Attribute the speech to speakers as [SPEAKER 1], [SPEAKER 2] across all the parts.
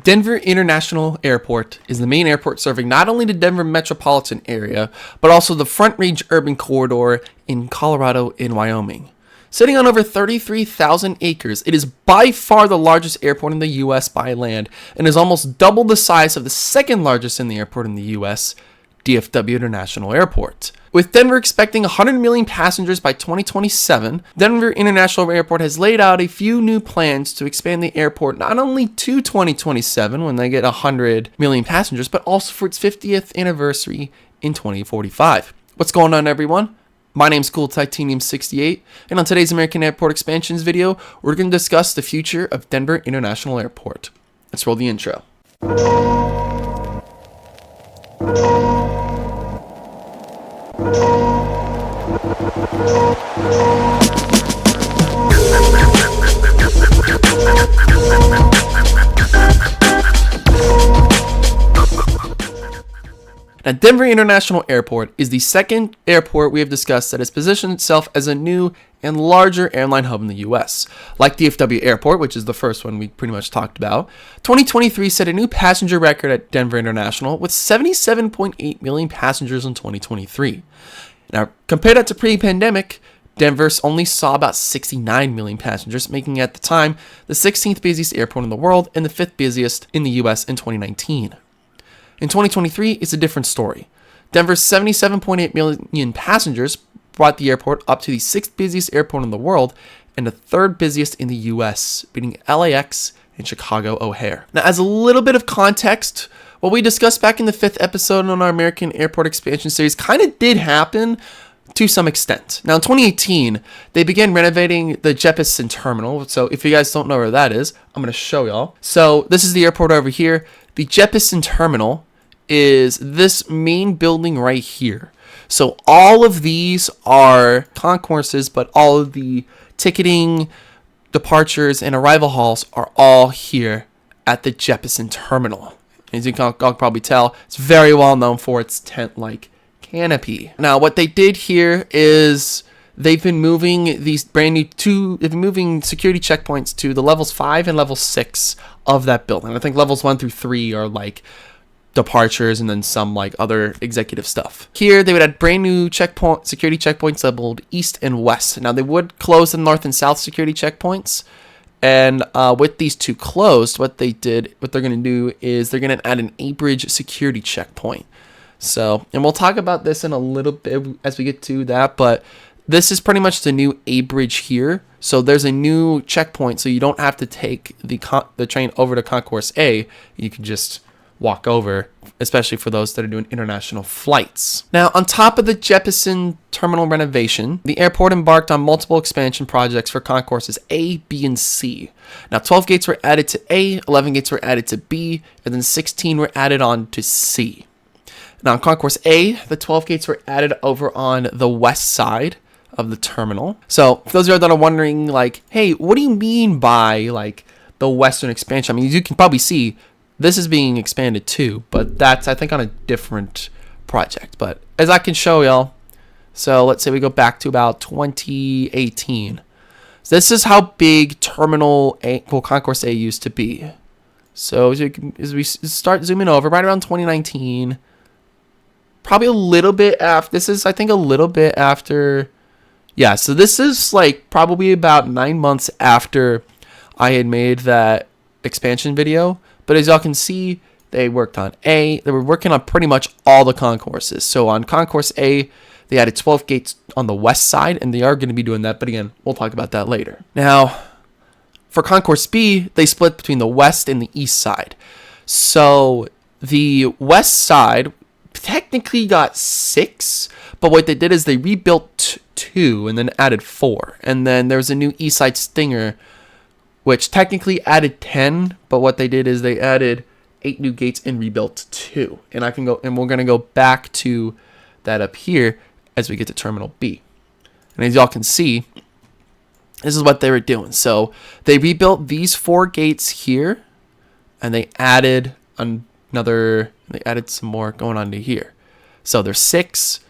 [SPEAKER 1] Denver International Airport is the main airport serving not only the Denver metropolitan area, but also the Front Range urban corridor in Colorado and Wyoming. Sitting on over 33,000 acres, it is by far the largest airport in the U.S. by land and is almost double the size of the second largest in the airport in the U.S., DFW International Airport. With Denver expecting 100 million passengers by 2027, Denver International Airport has laid out a few new plans to expand the airport not only to 2027 when they get 100 million passengers, but also for its 50th anniversary in 2045. What's going on, everyone? My name's Cool Titanium 68, and on today's American Airport Expansions video, we're going to discuss the future of Denver International Airport. Let's roll the intro. Now, Denver International Airport is the second airport we have discussed that has positioned itself as a new and larger airline hub in the U.S. Like DFW Airport, which is the first one we pretty much talked about, 2023 set a new passenger record at Denver International with 77.8 million passengers in 2023. Now, compare that to pre-pandemic, Denver only saw about 69 million passengers, making it at the time the 16th busiest airport in the world and the 5th busiest in the U.S. in 2019. In 2023, it's a different story. Denver's 77.8 million passengers brought the airport up to the 6th busiest airport in the world and the 3rd busiest in the U.S., beating LAX and Chicago O'Hare. Now, as a little bit of context, what we discussed back in the 5th episode on our American Airport Expansion series kind of did happen to some extent. Now, in 2018, they began renovating the Jeppesen Terminal. So if you guys don't know where that is, I'm going to show y'all. So this is the airport over here. The Jeppesen Terminal is this main building right here. So all of these are concourses, but all of the ticketing, departures, and arrival halls are all here at the Jeppesen Terminal. As you can probably tell, it's very well known for its tent-like canopy. Now, what they did here is they've been moving these they've been moving security checkpoints to the levels 5 and level 6 of that building. I think levels 1 through 3 are like departures and then some like other executive stuff. Here, they would add brand new security checkpoints labeled east and west. Now, they would close the north and south security checkpoints. And with these two closed, what they're going to do is they're going to add an A-Bridge security checkpoint. So, and we'll talk about this in a little bit as we get to that, but this is pretty much the new A-Bridge here. So there's a new checkpoint, so you don't have to take the train over to Concourse A. You can just walk over, especially for those that are doing international flights. Now, on top of the Jeppesen Terminal renovation, the airport embarked on multiple expansion projects for concourses A, B, and C. Now, 12 gates were added to A, 11 gates were added to B, and then 16 were added on to C. Now, in Concourse A, the 12 gates were added over on the west side of the terminal. So, for those of you that are wondering, like, hey, what do you mean by, like, the western expansion? I mean, you can probably see this is being expanded too, but that's, I think, on a different project. But as I can show y'all, so let's say we go back to about 2018. So this is how big Terminal A, Concourse A used to be. So as we start zooming over, right around 2019, probably a little bit after, this is, I think, a little bit after, yeah, so this is like probably about 9 months after I had made that expansion video. But as y'all can see, they worked on A. They were working on pretty much all the concourses. So on Concourse A, they added 12 gates on the west side, and they are going to be doing that. But again, we'll talk about that later. Now, for Concourse B, they split between the west and the east side. So the west side technically got 6, but what they did is they rebuilt 2 and then added 4. And then there was a new east side stinger, which technically added 10, but what they did is they added 8 new gates and rebuilt 2. And we're gonna go back to that up here as we get to Terminal B. And as y'all can see, this is what they were doing. So they rebuilt these 4 gates here, and they added some more going on to here. So there's 6,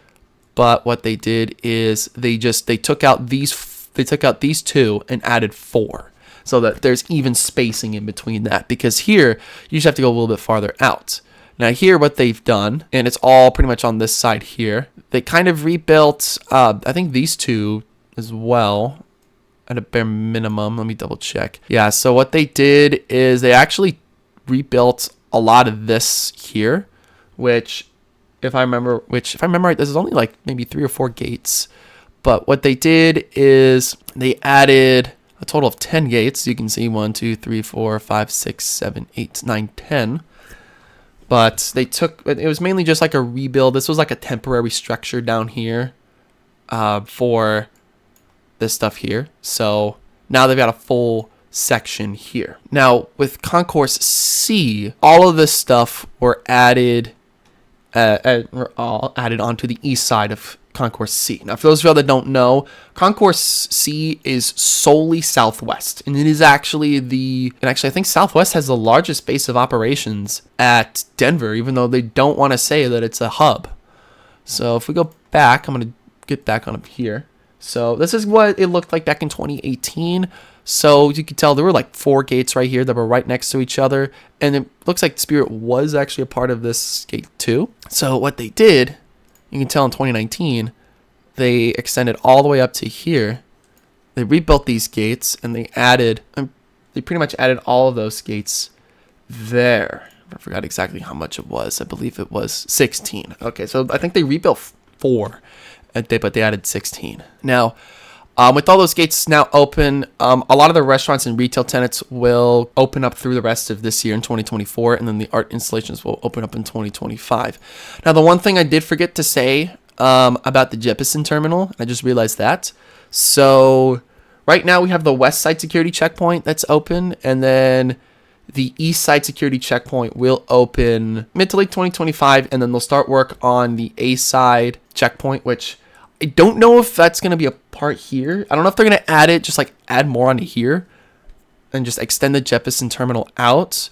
[SPEAKER 1] but what they did is they took out these 2 and added 4. so that there's even spacing in between that, because here you just have to go a little bit farther out. Now here what they've done, and it's all pretty much on this side here, they kind of rebuilt, I think these two as well, at a bare minimum. Let me double check. Yeah, so what they did is they actually rebuilt a lot of this here, which if I remember right, this is only like maybe 3 or 4 gates. But what they did is they added a total of 10 gates. You can see 1, 2, 3, 4, 5, 6, 7, 8, 9, 10. But they took, it was mainly just like a rebuild. This was like a temporary structure down here for this stuff here. So now they've got a full section here. Now with Concourse C, all of this stuff were added onto the east side of Concourse C. Now, for those of y'all that don't know, Concourse C is solely Southwest, and it is actually I think Southwest has the largest base of operations at Denver, even though they don't want to say that it's a hub. So if we go back, I'm going to get back on up here. So this is what it looked like back in 2018. So you can tell there were like 4 gates right here that were right next to each other, and it looks like Spirit was actually a part of this gate too. So what they did, you can tell in 2019, they extended all the way up to here. They rebuilt these gates, and they pretty much added all of those gates there. I forgot exactly how much it was. I believe it was 16. Okay, so I think they rebuilt 4, but they added 16. Now, with all those gates now open, a lot of the restaurants and retail tenants will open up through the rest of this year in 2024, and then the art installations will open up in 2025. Now, the one thing I did forget to say about the Jeppesen terminal, I just realized that. So right now we have the west side security checkpoint that's open, and then the east side security checkpoint will open mid to late 2025, and then they'll start work on the A side checkpoint, which I don't know if that's going to be a part here. I don't know if they're going to add it, just like add more onto here and just extend the Jeppesen terminal out.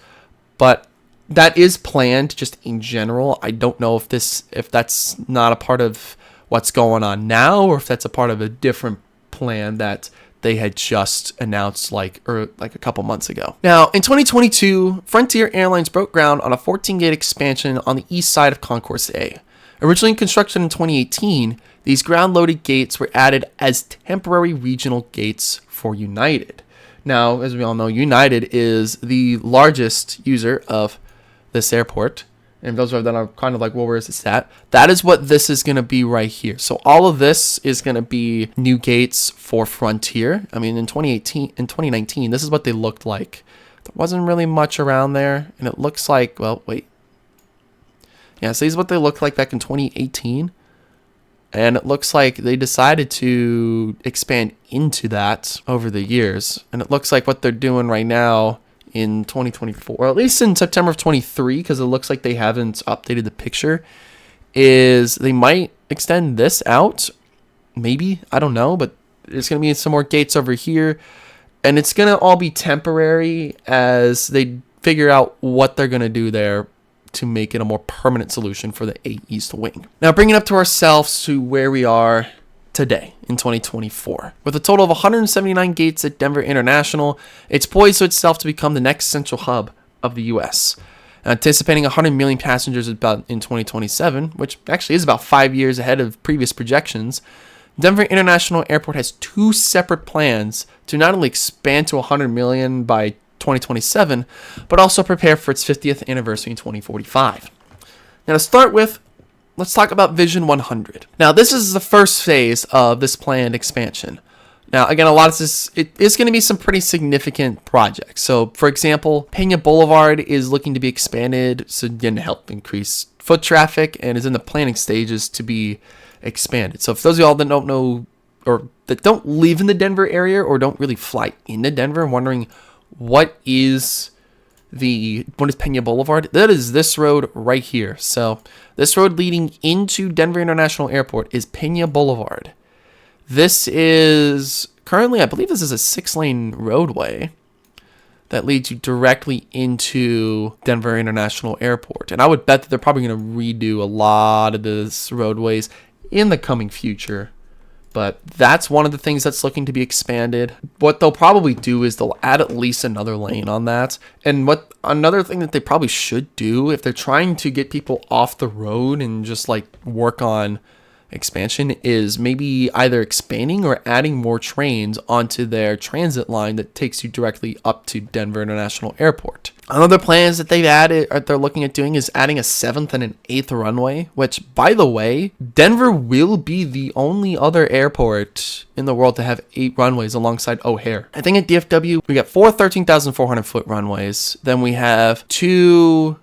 [SPEAKER 1] But that is planned just in general. I don't know if that's not a part of what's going on now, or if that's a part of a different plan that they had just announced like a couple months ago. Now, in 2022, Frontier Airlines broke ground on a 14-gate expansion on the east side of Concourse A. Originally constructed in 2018, these ground-loaded gates were added as temporary regional gates for United. Now, as we all know, United is the largest user of this airport. And those that are kind of like, well, where is this at? That is what this is going to be right here. So all of this is going to be new gates for Frontier. I mean, in 2019, this is what they looked like. There wasn't really much around there. And it looks like, well, wait. Yeah, so these are what they looked like back in 2018. And it looks like they decided to expand into that over the years. And it looks like what they're doing right now in 2024, or at least in September of 23, because it looks like they haven't updated the picture, is they might extend this out. Maybe. I don't know. But there's going to be some more gates over here. And it's going to all be temporary as they figure out what they're going to do there to make it a more permanent solution for the A East Wing. Now, bringing up to ourselves to where we are today in 2024. With a total of 179 gates at Denver International, it's poised to itself to become the next central hub of the U.S. Anticipating 100 million passengers about in 2027, which actually is about 5 years ahead of previous projections, Denver International Airport has 2 separate plans to not only expand to 100 million by 2027, but also prepare for its 50th anniversary in 2045. Now, to start with, let's talk about Vision 100. Now, this is the first phase of this planned expansion. Now, again, a lot of this, it is going to be some pretty significant projects. So, for example, Pena Boulevard is looking to be expanded, so again, to help increase foot traffic, and is in the planning stages to be expanded. So, for those of y'all that don't know, or that don't live in the Denver area, or don't really fly into Denver, wondering what is Pena Boulevard? That is this road right here. So this road leading into Denver International Airport is Pena Boulevard. This is currently, I believe this is a 6-lane roadway that leads you directly into Denver International Airport. And I would bet that they're probably going to redo a lot of these roadways in the coming future But that's one of the things that's looking to be expanded. What they'll probably do is they'll add at least another lane on that. And what another thing that they probably should do if they're trying to get people off the road and just like work on expansion is maybe either expanding or adding more trains onto their transit line that takes you directly up to Denver International Airport. Another plans that they've added, or they're looking at doing, is adding a 7th and an 8th runway, which, by the way, Denver will be the only other airport in the world to have 8 runways alongside O'Hare. I think at DFW, we got 4 13,400 foot runways. Then we have 2,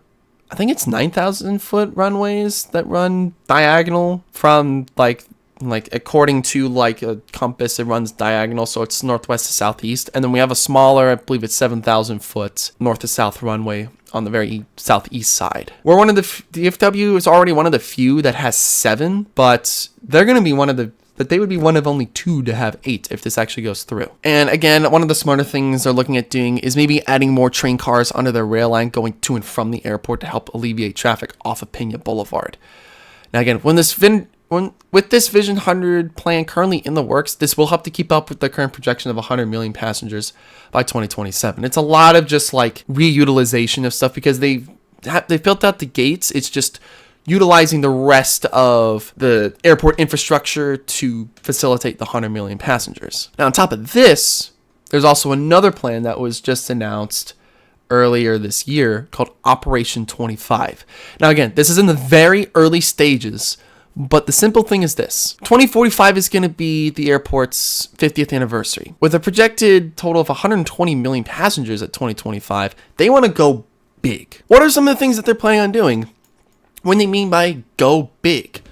[SPEAKER 1] I think it's 9,000 foot runways that run diagonal from like according to like a compass, it runs diagonal, so it's northwest to southeast. And then we have a smaller, I believe it's 7,000 foot north to south runway on the very southeast side. We're one of the DFW is already one of the few that has 7, but they're going to be but they would be one of only 2 to have 8 if this actually goes through. And again, one of the smarter things they're looking at doing is maybe adding more train cars under their rail line going to and from the airport to help alleviate traffic off of Pena Boulevard. Now again, with this Vision 100 plan currently in the works, this will help to keep up with the current projection of 100 million passengers by 2027. It's a lot of just like reutilization of stuff because they've built out the gates. It's just utilizing the rest of the airport infrastructure to facilitate the 100 million passengers. Now, on top of this, there's also another plan that was just announced earlier this year called Operation 25. Now, again, this is in the very early stages, but the simple thing is this. 2045 is going to be the airport's 50th anniversary. With a projected total of 120 million passengers at 2025, they want to go big. What are some of the things that they're planning on doing when they mean by go big?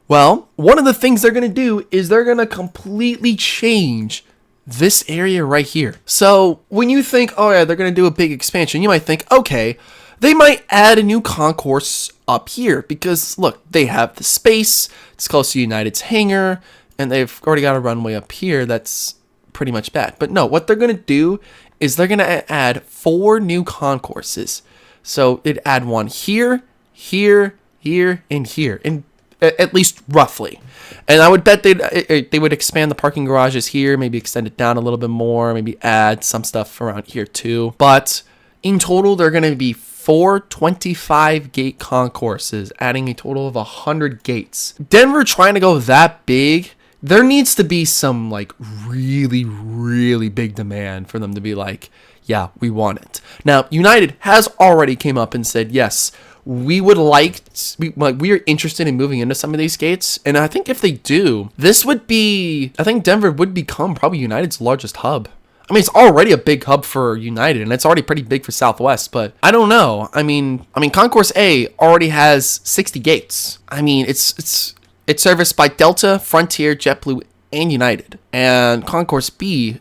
[SPEAKER 1] Well, one of the things they're going to do is they're going to completely change this area right here. So when you think, oh yeah, they're going to do a big expansion, you might think, okay, they might add a new concourse up here because look, they have the space, it's close to United's hangar, and they've already got a runway up here that's pretty much bad. But no, what they're going to do is they're going to add 4 new concourses. So it'd add one here, here, here, and here, and at least roughly. And I would bet they would expand the parking garages here, maybe extend it down a little bit more, maybe add some stuff around here too. But in total, they're going to be 4 25-gate concourses, adding a total of 100 gates. Denver trying to go that big, there needs to be some like really, really big demand for them to be like, yeah, we want it. Now, United has already came up and said, yes, we are interested in moving into some of these gates. And I think if they do, I think Denver would become probably United's largest hub. I mean, it's already a big hub for United, and it's already pretty big for Southwest, but I don't know. I mean, Concourse A already has 60 gates. I mean, it's serviced by Delta, Frontier, JetBlue, and United. And Concourse B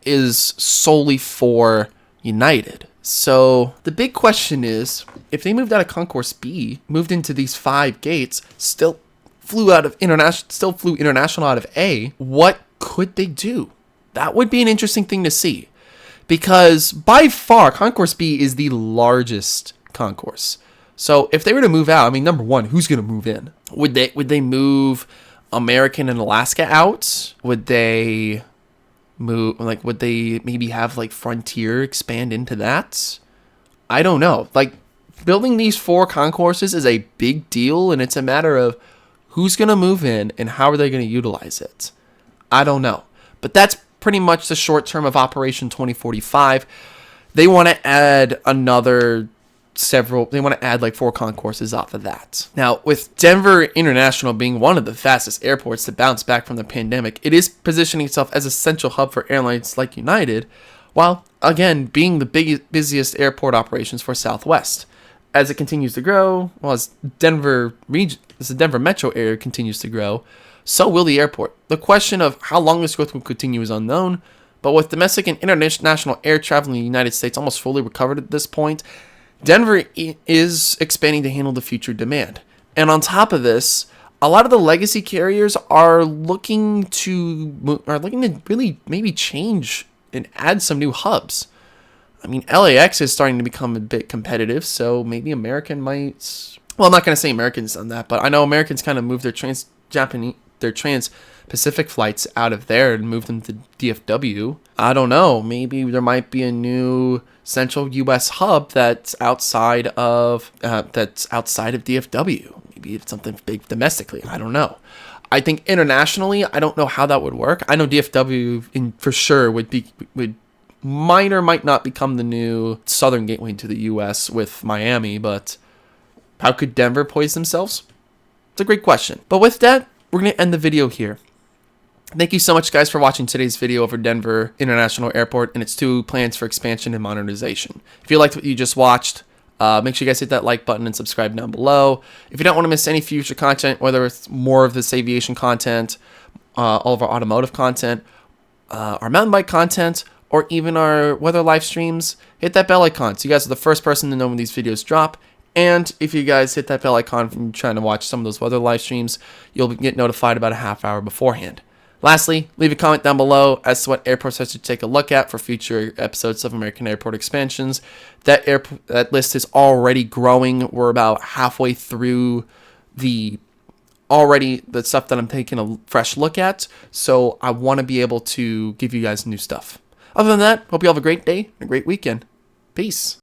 [SPEAKER 1] is solely for United. So the big question is, if they moved out of Concourse B, moved into these 5 gates, still flew international out of A, what could they do? That would be an interesting thing to see, because by far Concourse B is the largest concourse. So if they were to move out, I mean, number one, who's going to move in? Would they move American and Alaska out? Would they maybe have like Frontier expand into that? I don't know. Like, building these 4 concourses is a big deal, and it's a matter of who's going to move in and how are they going to utilize it. I don't know. But that's pretty much the short term of Operation 2045. They want to add like 4 concourses off of that. Now, with Denver International being one of the fastest airports to bounce back from the pandemic, it is positioning itself as a central hub for airlines like United, while again being the busiest airport operations for Southwest. As it continues to grow, as the Denver metro area continues to grow, so will the airport. The question of how long this growth will continue is unknown, but with domestic and international air travel in the United States almost fully recovered at this point, Denver is expanding to handle the future demand. And on top of this, a lot of the legacy carriers are looking to really maybe change and add some new hubs. I mean, LAX is starting to become a bit competitive, so maybe American might... Well, I'm not going to say American's done that, but I know Americans kind of moved their trans-Pacific Pacific flights out of there and move them to DFW. I don't know. Maybe there might be a new central U.S. hub that's outside of DFW. Maybe it's something big domestically. I don't know. I think internationally, I don't know how that would work. I know DFW for sure might or might not become the new southern gateway to the U.S. with Miami, but how could Denver poise themselves? It's a great question. But with that, we're going to end the video here. Thank you so much, guys, for watching today's video over Denver International Airport and its 2 plans for expansion and modernization. If you liked what you just watched, make sure you guys hit that like button and subscribe down below. If you don't want to miss any future content, whether it's more of this aviation content, all of our automotive content, our mountain bike content, or even our weather live streams, hit that bell icon so you guys are the first person to know when these videos drop. And if you guys hit that bell icon when you're trying to watch some of those weather live streams, you'll get notified about a half hour beforehand. Lastly, leave a comment down below as to what airports I should take a look at for future episodes of American Airport Expansions. That list is already growing. We're about halfway through the stuff that I'm taking a fresh look at. So I want to be able to give you guys new stuff. Other than that, hope you all have a great day and a great weekend. Peace.